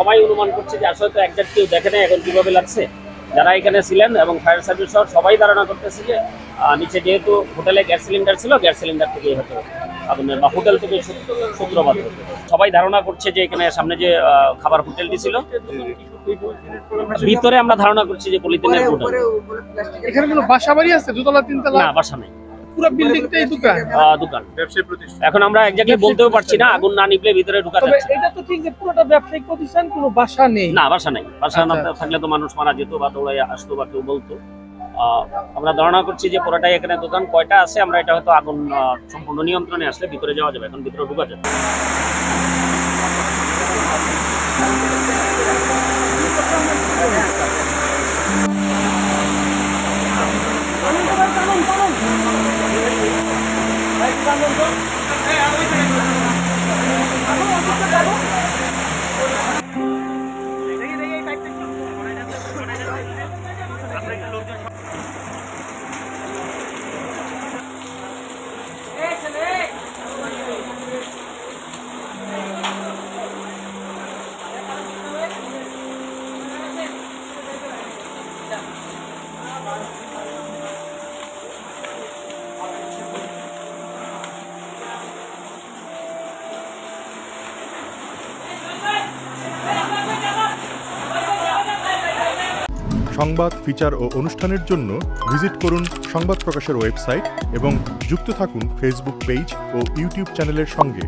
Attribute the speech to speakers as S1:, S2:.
S1: সবাই অনুমান করছে যে আসলে তো একজাক্ট কেউ দেখে না এখন কিভাবে লাগছে। যারা এখানে ছিলেন এবং ফায়ার সার্ভিস সহ সবাই ধারণা করতেছে যে নিচে যেহেতু হোটেলে গ্যাস সিলিন্ডার ছিল, গ্যাস সিলিন্ডার থেকেই হয়তো আগুনের বা হোটেল থেকে সূত্রপাত হতো। সবাই ধারণা করছে যে এখানে সামনে যে খাবার হোটেলটি ছিল ভিতরে আমরা ধারণা করছি যে পলিথিনের হোটেল।
S2: এখানে কোনো বাসা বাড়ি আছে দোতলা তিনতলা?
S1: না, বাসা নেই,
S2: পুরো বিল্ডিংটাই দোকান।
S1: দোকান, ব্যবসায়িক প্রতিষ্ঠান। এখন আমরা এক্স্যাক্টলি বলতেও পারছি না, আগুন না নিভলে ভিতরে ঢোকা যাচ্ছে।
S2: তবে এটা তো ঠিক যে পুরোটা ব্যবসায়িক প্রতিষ্ঠান, কোনো বাসা নেই।
S1: না, বাসা নেই। বাসা না থাকলে তো মানুষ মারা যেত বা দৌড়াই আসতো বা কেউ বলতো। আমরা ধারণা করছি যে পুরোটাই এখানে দোকান। কয়টা আছে আমরা এটা হয়তো আগুন সম্পূর্ণ নিয়ন্ত্রণে আসলে ভিতরে যাওয়া যাবে, এখন ভিতরে ঢোকা যাবে।
S3: সংবাদ, ফিচার ও অনুষ্ঠানের জন্য ভিজিট করুন সংবাদ প্রকাশের ওয়েবসাইট এবং যুক্ত থাকুন ফেসবুক পেজ ও ইউটিউব চ্যানেলের সঙ্গে।